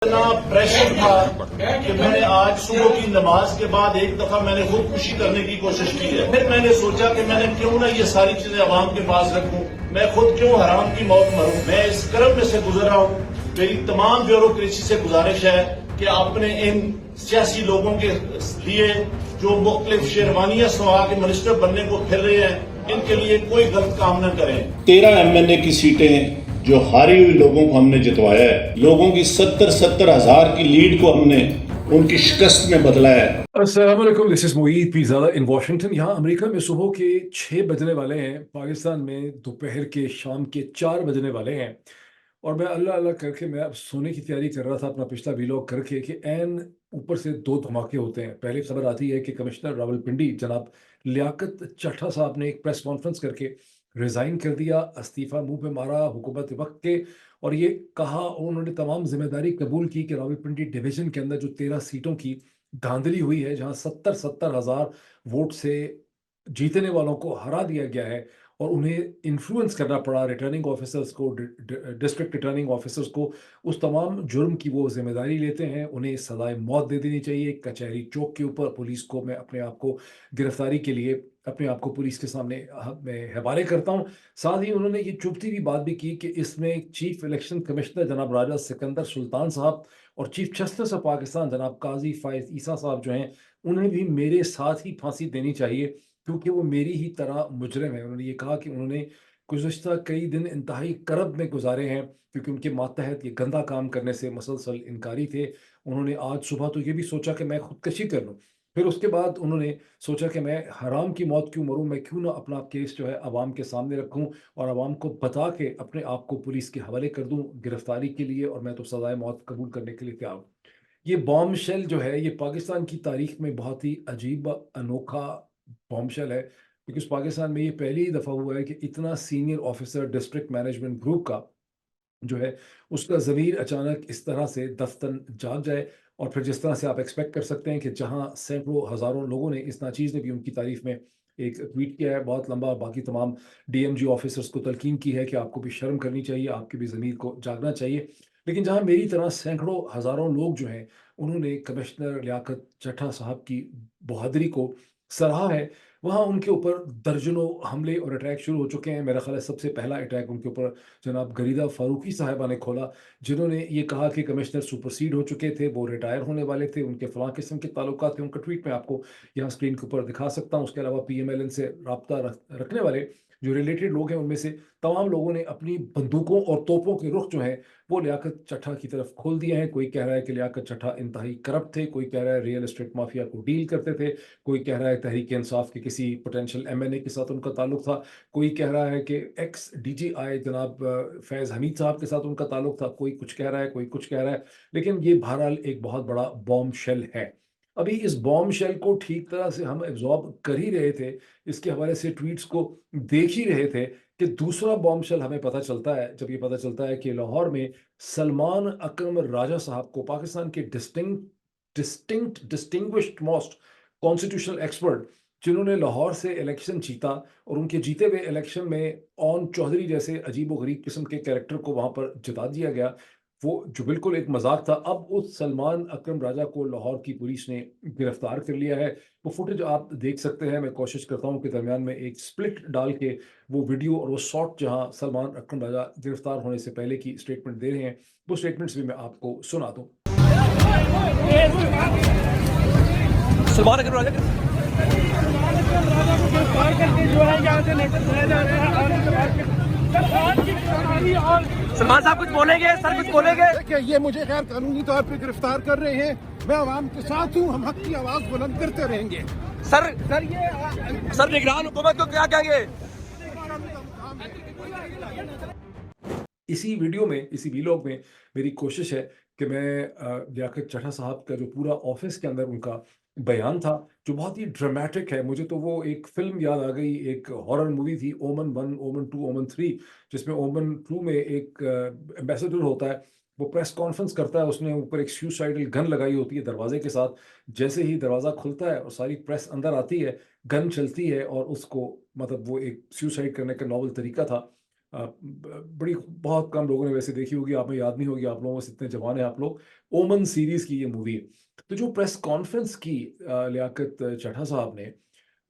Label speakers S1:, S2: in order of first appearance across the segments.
S1: इतना प्रेशर था कि मैंने आज सुबह की नमाज के बाद एक दफा मैंने खुदकुशी करने की कोशिश की है। फिर मैंने सोचा कि मैंने क्यों ना ये सारी चीजें अवाम के पास रखूं, मैं खुद क्यों हराम की मौत मरूं। मैं इस क्रम में से गुजर रहा हूं। मेरी तमाम ब्यूरोक्रेसी से गुजारिश है कि अपने इन सियासी लोगों के लिए जो मुख्तलिफ शेरवानियां सवा के मिनिस्टर बनने को फिर रहे हैं, इनके लिए कोई गलत काम न करें। 13 MNA की सीटें जो हारी हुई लोगों को हमने जितवाया है, लोगों की 70-70 हजार की लीड को हमने उनकी शिकस्त में बदला है।
S2: अस्सलाम वालेकुम, this is Moid Pirzada in Washington. यहाँ अमेरिका में सुबह के 6 बजने वाले हैं, पाकिस्तान में दोपहर के शाम के 4 बजने वाले हैं। और मैं अल्लाह अल्लाह करके मैं अब सोने की तैयारी कर रहा था अपना पिछला वीलॉग करके कि एन ऊपर से 2 धमाके होते हैं। पहले खबर आती है कि कमिश्नर रावलपिंडी जनाब लियाकत चट्टा साहब ने एक प्रेस कॉन्फ्रेंस करके रिज़ाइन कर दिया, इस्तीफ़ा मुँह पे मारा हुकूमत वक़्त के। और ये कहा, उन्होंने तमाम ज़िम्मेदारी कबूल की कि रावलपिंडी डिवीज़न के अंदर जो 13 सीटों की धांधली हुई है, जहाँ 70-70 हज़ार वोट से जीतने वालों को हरा दिया गया है और उन्हें इन्फ्लुएंस करना पड़ा रिटर्निंग ऑफिसर्स को, डिस्ट्रिक्ट रिटर्निंग ऑफिसर्स को, उस तमाम जुर्म की वो जिम्मेदारी लेते हैं। उन्हें सजाए मौत दे देनी चाहिए। कचहरी चौक के ऊपर पुलिस को मैं अपने आप को गिरफ्तारी के लिए अपने आप को पुलिस के सामने मैं हवाले करता हूँ। साथ ही उन्होंने ये चुभती हुई बात भी की कि इसमें चीफ इलेक्शन कमिश्नर जनाब राजा सिकंदर सुल्तान साहब और चीफ जस्टिस ऑफ पाकिस्तान जनाब काजी फायज ईसा साहब जो हैं, उन्हें भी मेरे साथ ही फांसी देनी चाहिए, क्योंकि वो मेरी ही तरह मुजरिम है। उन्होंने ये कहा कि उन्होंने गुज़िश्ता कई दिन इंतहाई करब में गुजारे हैं, क्योंकि उनके मातहत ये गंदा काम करने से मसलसल इनकारी थे। उन्होंने आज सुबह तो ये भी सोचा कि मैं खुदकशी कर लूँ। फिर उसके बाद उन्होंने सोचा कि मैं हराम की मौत क्यों मरूँ, मैं क्यों ना अपना केस जो है अवाम के सामने रखूँ और अवाम को बता के अपने आप को पुलिस के हवाले कर दूँ गिरफ्तारी के लिए, और मैं तो सज़ाए मौत कबूल करने के लिए तैयार हूँ। ये बॉम्बशेल जो है, ये पाकिस्तान की तारीख में बहुत ही अजीब अनोखा बॉम्बशेल है, क्योंकि पाकिस्तान में ये पहली ही दफ़ा हुआ है कि इतना senior officer district management group का जो है, उसका ज़मीर अचानक इस तरह से दफ्तन जाग जाए। और फिर जिस तरह से आप एक्सपेक्ट कर सकते हैं कि जहां सैकड़ों हज़ारों लोगों ने, इस नाचीज़ ने भी उनकी तारीफ में एक ट्वीट किया है बहुत लंबा, बाकी तमाम डीएमजी ऑफिसर्स को तलकीन की है कि आपको भी शर्म करनी चाहिए, आपके भी ज़मीर को जागना चाहिए। लेकिन जहां मेरी तरह सैकड़ों हज़ारों लोग जो हैं, उन्होंने कमिश्नर लियाकत चट्टा साहब की बहादुरी को सराहा है, वहाँ उनके ऊपर दर्जनों हमले और अटैक शुरू हो चुके हैं। मेरा ख़्याल है सबसे पहला अटैक उनके ऊपर जनाब गरीदा फ़ारूकी साहिबा ने खोला, जिन्होंने ये कहा कि कमिश्नर सुपरसीड हो चुके थे, वो रिटायर होने वाले थे, उनके फ़लाँ किस्म के ताल्लुकात थे। उनका ट्वीट मैं आपको यहाँ स्क्रीन के ऊपर दिखा सकता हूँ। उसके अलावा पीएमएलएन से राब्ता रखने वाले जो रिलेटेड लोग हैं, उनमें से तमाम लोगों ने अपनी बंदूकों और तोपों के रुख जो हैं, वो लियाकत चट्टा की तरफ खोल दिए हैं। कोई कह रहा है कि लियाकत चट्टा इंतहाई करप्ट थे, कोई कह रहा है रियल एस्टेट माफिया को डील करते थे, कोई कह रहा है तहरीक इंसाफ के किसी पोटेंशियल एमएनए के साथ उनका ताल्लुक था, कोई कह रहा है कि एक्स डीजीआई जनाब फैज़ हमीद साहब के साथ उनका ताल्लुक था, कोई कुछ कह रहा है, कोई कुछ कह रहा है। लेकिन ये बहरहाल एक बहुत बड़ा बॉम्ब शेल है। अभी इस बॉम्ब शेल को ठीक तरह से हम एब्जॉर्ब कर ही रहे थे, इसके हवाले से ट्वीट्स को देख ही रहे थे, कि दूसरा बॉम्ब शेल हमें पता चलता है, जब ये पता चलता है कि लाहौर में सलमान अकरम राजा साहब को, पाकिस्तान के डिस्टिंग्विश्ड मोस्ट कॉन्स्टिट्यूशनल एक्सपर्ट, जिन्होंने लाहौर से इलेक्शन जीता और उनके जीते हुए इलेक्शन में ओन चौधरी जैसे अजीब व गरीब किस्म के कैरेक्टर को वहां पर जिता दिया गया, वो जो बिल्कुल एक मजाक था। अब उस सलमान अकरम राजा को लाहौर की पुलिस ने गिरफ्तार कर लिया है। वो फुटेज आप देख सकते हैं। मैं कोशिश करता हूँ कि दरमियान में एक स्प्लिट डाल के वो वीडियो और वो शॉट जहां सलमान अकरम राजा गिरफ्तार होने से पहले की स्टेटमेंट दे रहे हैं, वो स्टेटमेंट्स भी मैं आपको सुना दूं।
S3: सलमान अकरम राजा को गिरफ्तार करके जो है यहाँ से लेकर चले जा रहे हैं। और उसके बाद सरकार की गिरफ्तारी और सलमान साहब कुछ बोलेंगे, सर कुछ बोलेंगे?
S4: देखिए, ये मुझे खैर कानूनी तौर पे गिरफ्तार कर रहे हैं, मैं आवाम के साथ हूँ, हम हक की आवाज बुलंद करते रहेंगे।
S3: सर निगरान हुकूमत को क्या कहेंगे?
S2: इसी वीडियो में, इसी वीलॉग में मेरी कोशिश है कि मैं लियाकत चट्टा साहब का जो पूरा ऑफिस के अंदर उनका बयान था, जो बहुत ही ड्रामेटिक है। मुझे तो वो एक फ़िल्म याद आ गई, एक हॉरर मूवी थी, ओमन 1, ओमन 2, ओमन 3, जिसमें ओमन 2 में एक एम्बेसडर होता है, वो प्रेस कॉन्फ्रेंस करता है, उसने ऊपर एक सुसाइडल गन लगाई होती है दरवाजे के साथ। जैसे ही दरवाज़ा खुलता है और सारी प्रेस अंदर आती है, गन चलती है और उसको, मतलब वो एक सुसाइड करने का नॉवल तरीका था। बड़ी बहुत कम लोगों ने वैसे देखी होगी, आप में याद नहीं होगी, आप लोगों में से इतने जवान हैं आप लोग। ओमन सीरीज की ये मूवी है। तो जो प्रेस कॉन्फ्रेंस की लियाकत चड्ढा साहब ने,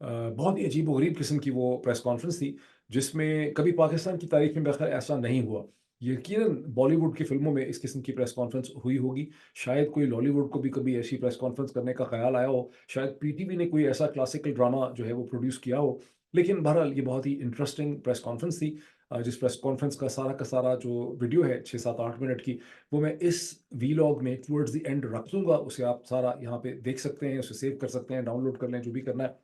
S2: बहुत ही अजीब-ओ-गरीब किस्म की वो प्रेस कॉन्फ्रेंस थी, जिसमें कभी पाकिस्तान की तारीख में मेरे ख़्याल ऐसा नहीं हुआ। यकीनन बॉलीवुड की फ़िल्मों में इस किस्म की प्रेस कॉन्फ्रेंस हुई होगी, शायद कोई लॉलीवुड को भी कभी ऐसी प्रेस कॉन्फ्रेंस करने का ख़्याल आया हो, शायद पीटीवी ने कोई ऐसा क्लासिकल ड्रामा जो है वो प्रोड्यूस किया हो। लेकिन बहरहाल ये बहुत ही इंटरेस्टिंग प्रेस कॉन्फ्रेंस थी। जिस प्रेस कॉन्फ्रेंस का सारा जो वीडियो है 6, 7, 8 मिनट की, वो मैं इस वीलॉग में टुवर्ड्स द एंड रख दूँगा, उसे आप सारा यहाँ पे देख सकते हैं, उसे सेव कर सकते हैं, डाउनलोड कर लें, जो भी करना है।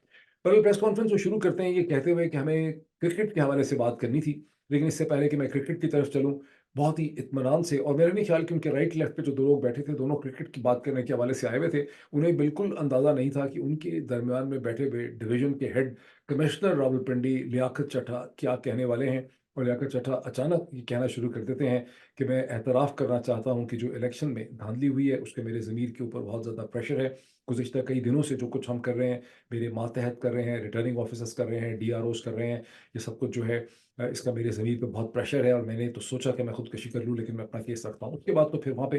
S2: पहले प्रेस कॉन्फ्रेंस को शुरू करते हैं ये कहते हुए कि हमें क्रिकेट के हवाले से बात करनी थी। लेकिन इससे पहले कि मैं क्रिकेट की तरफ चलूँ, बहुत ही इत्मीनान से, और मेरा नहीं ख्याल कि उनके राइट लेफ्ट पे जो 2 लोग बैठे थे, दोनों क्रिकेट की बात करने के हवाले से आए हुए थे। उन्हें बिल्कुल अंदाज़ा नहीं था कि उनके दरमियान में बैठे हुए डिवीज़न के हेड कमिश्नर रावलपिंडी लियाकत चड्ढा क्या कहने वाले हैं। और लियाकत चड्ढा अचानक ये कहना शुरू कर देते हैं कि मैं एतराफ़ करना चाहता हूँ कि जो इलेक्शन में धांधली हुई है, उसके मेरे ज़मीर के ऊपर बहुत ज़्यादा प्रेशर है। गुज़िश्ता कई दिनों से जो कुछ हम कर रहे हैं, मेरे मातहत कर रहे हैं, रिटर्निंग ऑफिसर्स कर रहे हैं, डीआरओज़ कर रहे हैं, ये सब कुछ जो है इसका मेरे ज़मीर पे बहुत प्रेशर है, और मैंने तो सोचा कि मैं खुदकुशी कर लूँ, लेकिन मैं अपना केस रखता हूँ। उसके बाद तो फिर वहाँ पे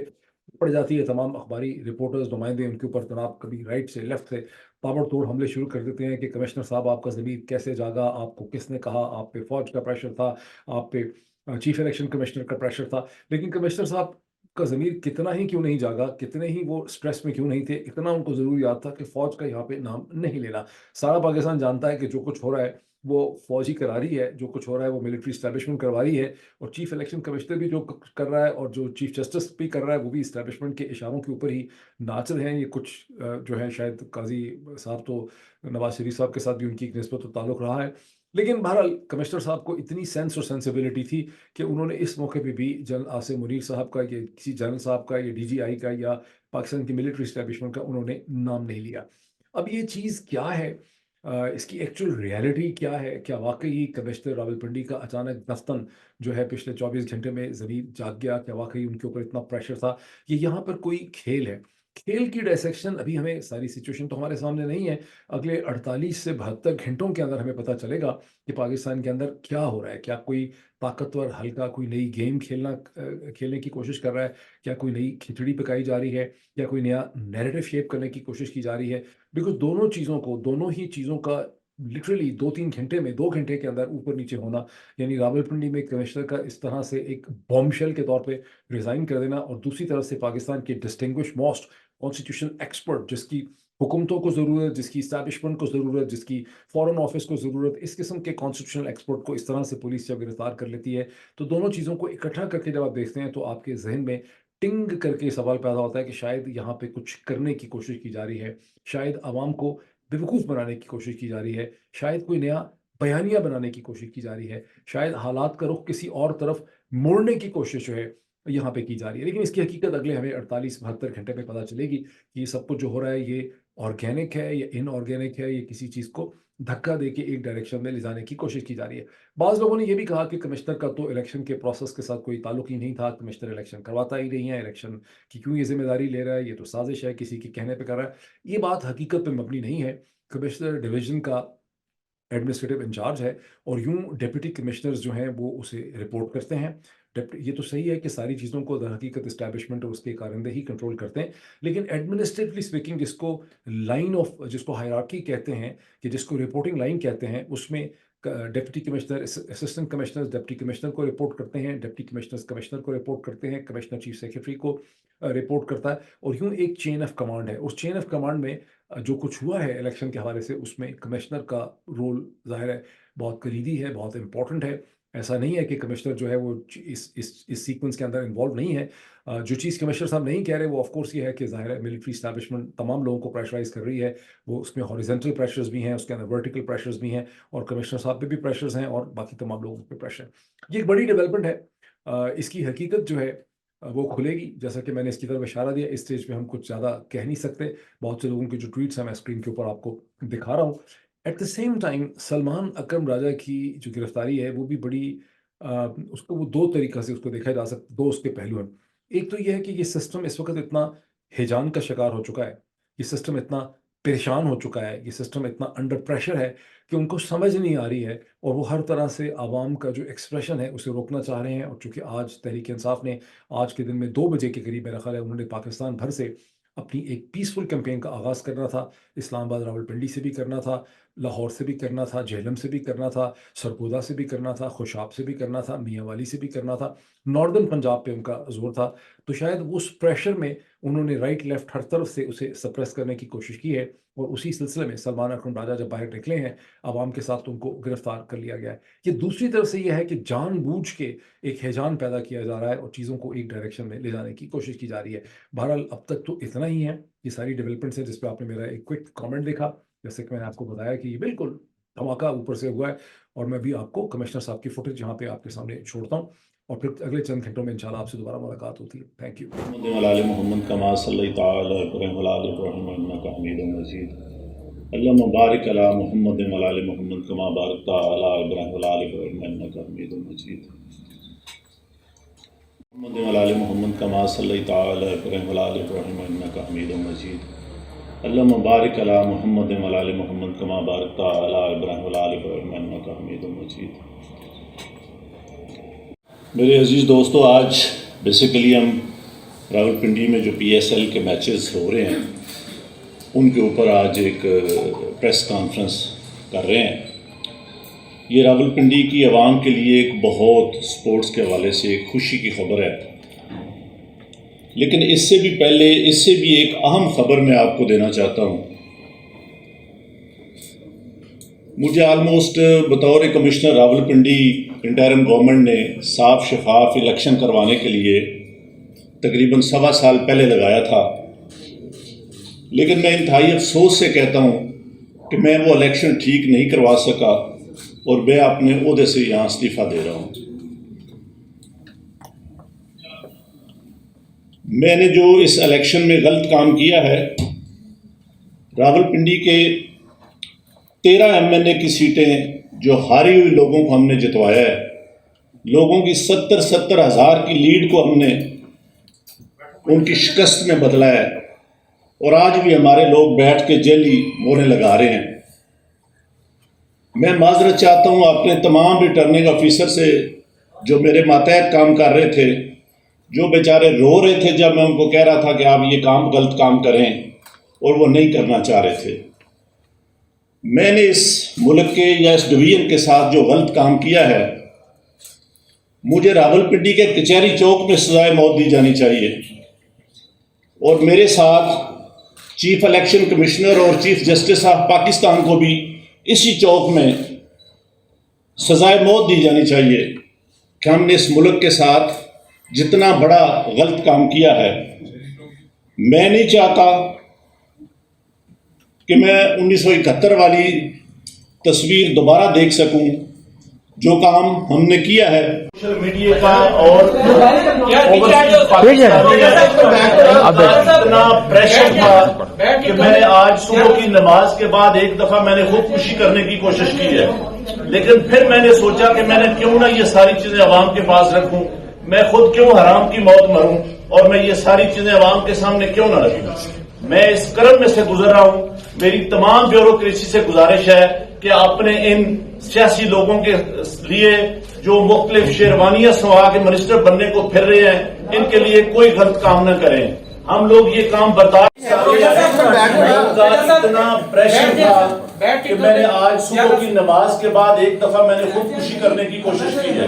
S2: पड़ जाती है, तमाम अखबारी रिपोर्टर्स, नुमाइंदे उनके ऊपर तनाब, कभी राइट से, लेफ्ट से ताबड़तोड़ हमले शुरू कर देते हैं कि कमिश्नर साहब आपका ज़मीर कैसे जागा, आपको किसने कहा, आप पे फ़ौज का प्रेशर था, आप पे चीफ इलेक्शन कमिश्नर का प्रेशर था। लेकिन कमिश्नर साहब का ज़मीर कितना ही क्यों नहीं जागा, कितने ही वो स्ट्रेस में क्यों नहीं थे, इतना उनको ज़रूर याद था कि फ़ौज का यहाँ पे नाम नहीं लेना। सारा पाकिस्तान जानता है कि जो कुछ हो रहा है, वो फ़ौज ही करा रही है, जो कुछ हो रहा है वो मिलिट्री एस्टेब्लिशमेंट करवा रही है, और चीफ इलेक्शन कमिश्नर भी जो कर रहा है, और जो चीफ जस्टिस भी कर रहा है, वो भी एस्टेब्लिशमेंट के इशारों के ऊपर ही नाच रहे हैं। ये कुछ जो है, शायद काज़ी साहब तो नवाज़ शरीफ साहब के साथ भी उनकी एक निस्बत और ताल्लुक़ रहा है। लेकिन बहरहाल कमिश्नर साहब को इतनी सेंस और सेंसिबिलिटी थी कि उन्होंने इस मौके पे भी जनरल आसिम मुनीर साहब का, या किसी जनरल साहब का, या डीजीआई का, या पाकिस्तान की मिलिट्री एस्टेब्लिशमेंट का उन्होंने नाम नहीं लिया। अब ये चीज़ क्या है? इसकी एक्चुअल रियलिटी क्या है? क्या वाक़ई कमिश्नर रावलपिंडी का अचानक दफ़्तन जो है पिछले 24 घंटे में ज़मीर जाग गया? क्या वाक़ई उनके ऊपर इतना प्रेशर था? ये यहाँ पर कोई खेल है? खेल की डायसेक्शन अभी हमें, सारी सिचुएशन तो हमारे सामने नहीं है। अगले 48 से 72 घंटों के अंदर हमें पता चलेगा कि पाकिस्तान के अंदर क्या हो रहा है। क्या कोई ताकतवर हल्का कोई नई गेम खेलने की कोशिश कर रहा है? क्या कोई नई खिचड़ी पकाई जा रही है? क्या कोई नया नैरेटिव शेप करने की कोशिश की जा रही है? बिकॉज़ दोनों ही चीज़ों का लिटरली 2-3 घंटे में, 2 घंटे के अंदर ऊपर-नीचे होना, यानी रावलपिंडी में कमिश्नर का इस तरह से एक बॉम्बशेल के तौर पे रिज़ाइन कर देना, और दूसरी तरफ से पाकिस्तान के डिस्टिंग्विश्ड मोस्ट कॉन्स्टिट्यूशनल एक्सपर्ट, जिसकी हुकूमतों को ज़रूरत, जिसकी एस्टेब्लिशमेंट को ज़रूरत, जिसकी फ़ॉरेन ऑफिस को ज़रूरत, इस किस्म के कॉन्स्टिट्यूशनल एक्सपर्ट को इस तरह से पुलिस जब गिरफ्तार कर लेती है, तो दोनों चीज़ों को इकट्ठा करके जब आप देखते हैं, तो आपके ज़हन में टिंग करके सवाल पैदा होता है कि शायद यहाँ पे कुछ करने की कोशिश की जा रही है। शायद आवाम को बेवकूफ़ बनाने की कोशिश की जा रही है। शायद कोई नया बयानिया बनाने की कोशिश की जा रही है। शायद हालात का रुख किसी और तरफ मोड़ने की कोशिश जो है, यहाँ पे की जा रही है। लेकिन इसकी हकीकत अगले हमें 48-72 घंटे में पता चलेगी कि ये सब कुछ जो हो रहा है, ये ऑर्गेनिक है या इनऑर्गेनिक है, ये किसी चीज़ को धक्का देके एक डायरेक्शन में ले जाने की कोशिश की जा रही है। बाज़ लोगों ने ये भी कहा कि कमिश्नर का तो इलेक्शन के प्रोसेस के साथ कोई ताल्लुक ही नहीं था, कमिश्नर इलेक्शन करवाता ही नहीं है, इलेक्शन की क्यों ये ज़िम्मेदारी ले रहा है, ये तो साज़िश है, किसी के कहने पे कर रहा है। ये बात हकीकत पे मबनी नहीं है। कमिश्नर डिवीज़न का एडमिनिस्ट्रेटिव इंचार्ज है, और यूँ डिप्टी कमिश्नर्स जो हैं वो उसे रिपोर्ट करते हैं। ये तो सही है कि सारी चीज़ों को दरहकीकत एस्टेब्लिशमेंट और उसके कारिंदे ही कंट्रोल करते हैं। लेकिन एडमिनिस्ट्रेटिवली स्पीकिंग, जिसको हायरार्की कहते हैं, कि जिसको रिपोर्टिंग लाइन कहते हैं, उसमें deputy commissioner, assistant commissioners deputy commissioner को रिपोर्ट करते हैं, डिप्टी कमिश्नर्स कमिश्नर को रिपोर्ट करते हैं, कमिश्नर चीफ सेक्रेटरी को रिपोर्ट करता है, और यूँ एक चेन ऑफ कमांड है। उस चेन ऑफ कमांड में जो कुछ हुआ है इलेक्शन के हवाले से, उसमें कमिश्नर का रोल ज़ाहिर है बहुत कलीदी है, बहुत इम्पोर्टेंट है। ऐसा नहीं है कि कमिश्नर जो है वो इस सीक्वेंस के अंदर इन्वॉल्व नहीं है। जो चीज़ कमिश्नर साहब नहीं कह रहे, वो ऑफ कोर्स ये है कि ज़ाहिर है मिलिट्री एस्टेब्लिशमेंट तमाम लोगों को प्रेशराइज़ कर रही है। वो उसमें हॉरिजॉन्टल प्रेशर्स भी हैं, उसके अंदर वर्टिकल प्रेशर्स भी हैं, और कमिश्नर साहब पे भी प्रेशर्स हैं, और बाकी तमाम लोगों पे प्रेशर है। ये एक बड़ी डेवलपमेंट है। इसकी हकीकत जो है वो खुलेगी, जैसा कि मैंने इसकी तरफ इशारा दिया। इस स्टेज पे हम कुछ ज़्यादा कह नहीं सकते। बहुत से लोगों के जो ट्वीट्स हैं, मैं स्क्रीन के ऊपर आपको दिखा रहा हूँ। At the same time Salman Akram Raja की जो गिरफ्तारी है, वो भी बड़ी उसको वो 2 तरीक़ा से उसको देखा जा सकता, 2 उसके पहलू हैं। एक तो ये है कि ये सिस्टम इस वक़्त इतना हिजान का शिकार हो चुका है, ये सिस्टम इतना परेशान हो चुका है, ये सिस्टम इतना अंडर प्रेशर है कि उनको समझ नहीं आ रही है और वो हर तरह से आवाम का जो एक्सप्रेशन है उसे रोकना चाह रहे हैं। और चूँकि आज तहरीक इंसाफ ने आज के दिन में 2 बजे के करीब मेरा ख़्याल है उन्होंने पाकिस्तान भर से अपनी एक पीसफुल कैंपेन का आगाज़ करना था। इस्लामाबाद, रावलपिंडी से भी करना था, लाहौर से भी करना था, झेलम से भी करना था, सरगोदा से भी करना था, खुशाब से भी करना था, मियांवाली से भी करना था, नॉर्दर्न पंजाब पे उनका ज़ोर था। तो शायद उस प्रेशर में उन्होंने राइट लेफ्ट हर तरफ से उसे सप्रेस करने की कोशिश की है और उसी सिलसिले में सलमान अकरम राजा जब बाहर निकले हैं आवाम के साथ, तो उनको गिरफ्तार कर लिया गया है। ये दूसरी तरफ से ये है कि जानबूझ के एक हैजान पैदा किया जा रहा है और चीज़ों को एक डायरेक्शन में ले जाने की कोशिश की जा रही है। बहरहाल अब तक तो इतना ही है, ये सारी डेवलपमेंट्स है जिस पे आपने मेरा एक क्विक कमेंट देखा। जैसे कि मैंने आपको बताया कि ये बिल्कुल धमाका ऊपर से हुआ है और मैं भी आपको कमिश्नर साहब की फुटेज यहाँ पे आपके सामने छोड़ता हूँ और फिर अगले चंद घंटों में इंशाल्लाह आपसे दोबारा मुलाकात होती है। Thank you.
S1: मोहम्मद कमा सल्लल्लाहु अलैहि इब्राहिम इन्नका हमीदुम मजीद। अल्लाहुम्मा बारिक अला मुहम्मद व अला मुहम्मद कमा बारकता अला इब्राहिम इन्नका हमीदुम मजीद। मोहम्मद व अला मुहम्मद कमा सल्लल्लाहु अलैहि इब्राहिम इन्नका हमीदुम मजीद। अल्लाहुम्मा बारिक अला मुहम्मद व अला मुहम्मद कमा बारकता अला इब्राहिम इन्नका हमीदुम मजीद। मेरे अजीज़ दोस्तों, आज बेसिकली हम रावलपिंडी में जो PSL के मैचेस हो रहे हैं उनके ऊपर आज एक प्रेस कॉन्फ्रेंस कर रहे हैं। ये रावलपिंडी की आवाम के लिए एक बहुत स्पोर्ट्स के हवाले से एक खुशी की खबर है, लेकिन इससे भी पहले इससे भी एक अहम खबर मैं आपको देना चाहता हूँ। मुझे आलमोस्ट बतौर कमिश्नर रावलपिंडी इंटरिम गवर्नमेंट ने साफ शफाफ इलेक्शन करवाने के लिए तकरीबन 1.25 साल पहले लगाया था, लेकिन मैं इंतहाई अफसोस से कहता हूँ कि मैं वो इलेक्शन ठीक नहीं करवा सका और मैं अपने ओहदे से यहाँ इस्तीफ़ा दे रहा हूँ। मैंने जो इस इलेक्शन में गलत काम किया है, रावलपिंडी के 13 MNA की सीटें जो हारी हुई लोगों को हमने जितवाया है, लोगों की 70 हज़ार की लीड को हमने उनकी शिकस्त में बदला है और आज भी हमारे लोग बैठ के जेली मोहरें लगा रहे हैं। मैं माजरत चाहता हूँ अपने तमाम रिटर्निंग ऑफिसर से जो मेरे मातहत काम कर रहे थे, जो बेचारे रो रहे थे जब मैं उनको कह रहा था कि आप ये काम गलत काम करें और वो नहीं करना चाह रहे थे। मैंने इस मुल्क के या इस डिवीज़न के साथ जो गलत काम किया है, मुझे रावलपिंडी के कचहरी चौक में सजाए मौत दी जानी चाहिए और मेरे साथ चीफ इलेक्शन कमिश्नर और चीफ जस्टिस ऑफ पाकिस्तान को भी इसी चौक में सजाए मौत दी जानी चाहिए कि हमने इस मुल्क के साथ जितना बड़ा गलत काम किया है। मैं नहीं चाहता कि मैं 1971 वाली तस्वीर दोबारा देख सकूं। जो काम हमने किया है सोशल मीडिया का और इतना प्रेशर था कि मैंने आज सुबह की नमाज के बाद एक दफा मैंने खुदकुशी करने की कोशिश की है, लेकिन फिर मैंने सोचा कि मैंने क्यों ना ये सारी चीजें अवाम के पास रखूं, मैं खुद क्यों हराम की मौत मरूं और मैं ये सारी चीजें अवाम के सामने क्यों ना रखूं। मैं इस क्रम में से गुजर रहा हूं। मेरी तमाम ब्यूरोक्रेसी से गुजारिश है कि अपने इन सियासी लोगों के लिए जो मुख्तलिफ शेरवानियां सवा के मिनिस्टर बनने को फिर रहे हैं, इनके लिए कोई गलत काम न करें। हम लोग ये काम बर्दाश्त इतना प्रेशर था कि मैंने आज सुबह की नमाज के बाद एक दफा मैंने खुदकुशी करने की कोशिश की है,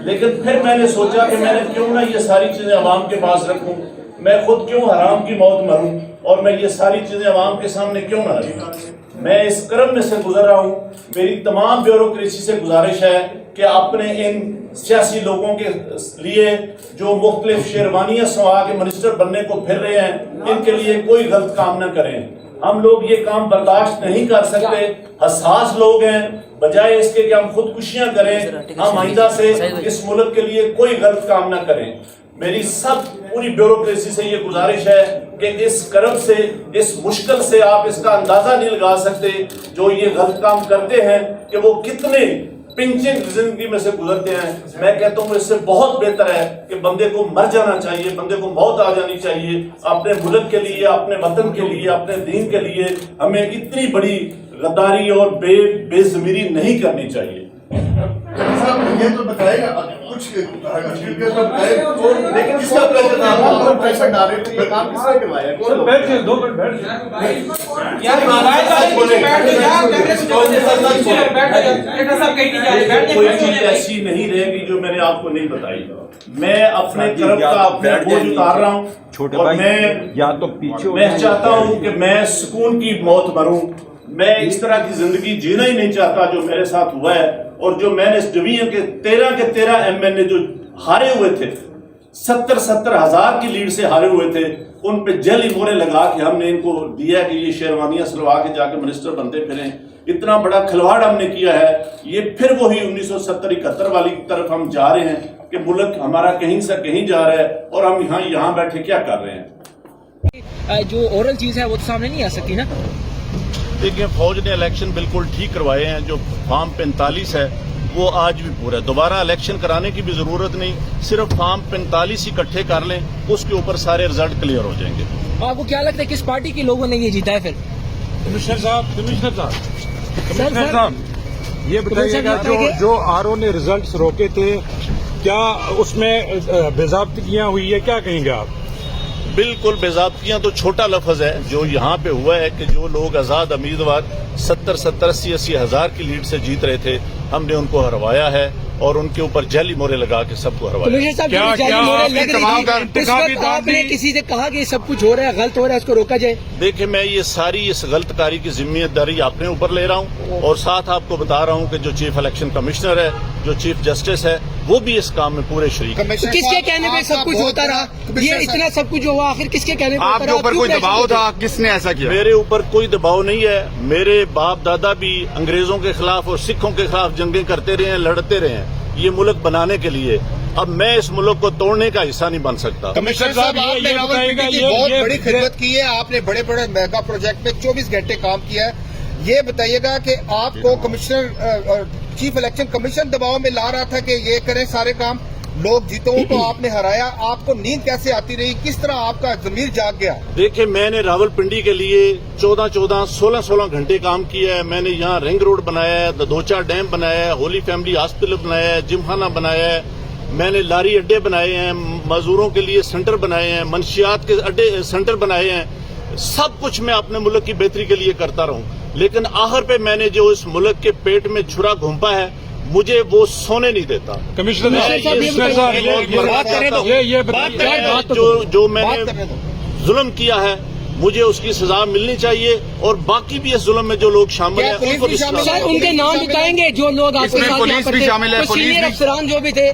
S1: लेकिन फिर मैंने सोचा कि मैंने क्यों ना ये सारी चीजें अवाम के पास रखूं, मैं खुद क्यों हराम की मौत मरूं और मैं ये सारी चीजें अवाम के सामने क्यों ना रखूं। मैं इस क्रम में से गुजर रहा हूं। मेरी तमाम ब्यूरोक्रेसी से गुजारिश है कि अपने इन सियासी लोगों के लिए जो मुख्तलिफ शेरवानियां सवा के मिनिस्टर बनने को फिर रहे हैं, इनके लिए कोई गलत काम न करें। हम लोग ये काम बर्दाश्त नहीं कर सकते। हसास लोग हैं, बजाय इसके कि हम खुदकुशियां करें, हम आइंदा से इस मुल्क के लिए कोई गलत काम न करें। मेरी सब पूरी ब्यूरोक्रेसी से ये गुजारिश है कि इस कर्ब से, इस मुश्किल से आप इसका अंदाजा नहीं लगा सकते जो ये गलत काम करते हैं कि वो कितने पिंचिंग जिंदगी में से गुजरते हैं। मैं कहता हूँ इससे बहुत बेहतर है कि बंदे को मर जाना चाहिए, बंदे को मौत आ जानी चाहिए। अपने मुल्क के लिए, अपने वतन के लिए, अपने दीन के लिए हमें इतनी बड़ी गद्दारी और बेज़मीरी नहीं करनी चाहिए।
S5: साहब ये तो बताएगा कुछ लेकिन किसका प्रेशर डाल रहे थे, ये काम किसने करवाया?
S3: बैठ 2 मिनट बैठ यार
S1: कोई चीज ऐसी नहीं रहेगी जो मैंने आपको नहीं बताई। मैं अपने तरफ का अपने बोझ उतार रहा हूँ
S6: छोटे
S1: और
S6: भाई,
S1: मैं
S6: या तो पीछे
S1: मैं चाहता हूँ कि मैं सुकून की मौत मरूं। मैं इस तरह की जिंदगी जीना ही नहीं चाहता जो मेरे साथ हुआ है। और जो मैंने जमीन के 13 एमएनए जो हारे हुए थे, 70 हजार की लीड से हारे हुए थे, उन पे जली मोहरें लगा के हमने इनको दिया कि ये शेरवानियां सिलवा के जाके मिनिस्टर बनते फिरें। इतना बड़ा खिलवाड़ हमने किया है। ये फिर वही 1970-71 वाली तरफ हम जा रहे हैं कि मुल्क हमारा कहीं से कहीं जा रहा है और हम यहाँ बैठे क्या कर रहे हैं।
S3: जो ओरल चीज है वो तो सामने नहीं आ सकती ना।
S1: देखिए, फौज ने इलेक्शन बिल्कुल ठीक करवाए हैं। जो फॉर्म 45 है वो आज भी पूरा है। दोबारा इलेक्शन कराने की भी जरूरत नहीं, सिर्फ फॉर्म 45 ही इकट्ठे कर लें, उसके ऊपर सारे रिजल्ट क्लियर हो जाएंगे।
S3: आपको क्या लगता है किस पार्टी के लोगों ने ये जीता है फिर?
S6: कमिश्नर साहब ये बताइएगा जो आरओ ने रिजल्ट्स रोके थे, क्या उसमें बेज़ाब्तियां हुई है? क्या कहेंगे आप?
S1: बिल्कुल बेज़ाब्तियां तो छोटा लफ्ज है। जो यहाँ पे हुआ है कि जो लोग आजाद उम्मीदवार 70-80 हजार की लीड से जीत रहे थे, हमने उनको हरवाया है और उनके ऊपर जाली मोहरें लगा के सबको हरवाया।
S3: आपने किसी से कहा कि सब कुछ हो रहा है, गलत हो रहा है, इसको रोका जाए?
S1: देखिए, मैं ये सारी इस गलतकारी की जिम्मेदारी अपने ऊपर ले रहा हूँ और साथ आपको बता रहा हूँ कि जो चीफ इलेक्शन कमिश्नर है, जो चीफ जस्टिस है, वो भी इस काम में पूरे शरीक है।
S3: तो किसके कहने पे सब कुछ होता रहा? ये इतना सब कुछ हुआ आखिर किसके कहने पे?
S5: आपके ऊपर कोई दबाव था? किसने ऐसा किया?
S1: मेरे ऊपर कोई दबाव नहीं है। मेरे बाप दादा भी अंग्रेजों के खिलाफ और सिखों के खिलाफ जंगें करते रहे हैं, लड़ते रहे हैं ये मुल्क बनाने के लिए। अब मैं इस मुल्क को तोड़ने का हिस्सा नहीं बन सकता।
S5: कमिश्नर साहब, आपने रावलपिंडी की बहुत बड़ी खिदमत की है। आपने बड़े बड़े मेगा प्रोजेक्ट पे 24 घंटे काम किया है। ये बताइएगा कि आपको कमिश्नर चीफ इलेक्शन कमीशन दबाव में ला रहा था कि ये करें सारे काम, लोग जीतो तो आपने हराया। आपको नींद कैसे आती रही? किस तरह आपका जमीर जाग गया?
S1: देखिए, मैंने रावलपिंडी के लिए 14-14, 16-16 घंटे काम किया है। मैंने यहाँ रिंग रोड बनाया है, 2-4 डैम बनाया है, होली फैमिली हॉस्पिटल बनाया है, जिमखाना बनाया है, मैंने लारी अड्डे बनाए हैं, मजदूरों के लिए सेंटर बनाए हैं, मंशियात के अड्डे सेंटर बनाए हैं। सब कुछ मैं अपने मुल्क की बेहतरी के लिए करता रहूं, लेकिन आखिर पे मैंने जो इस मुल्क के पेट में छुरा घोंपा है, मुझे वो सोने नहीं देता।
S6: कमिश्नर साहब,
S1: जो मैंने जुल्म किया है, मुझे उसकी सजा मिलनी चाहिए और बाकी भी इस जुल्म में जो लोग शामिल हैं उनको भी सजा।
S3: उनके नाम बताएंगे जो लोग आपके साथ यहाँ पर थे, सीनियर अफसरान जो भी थे।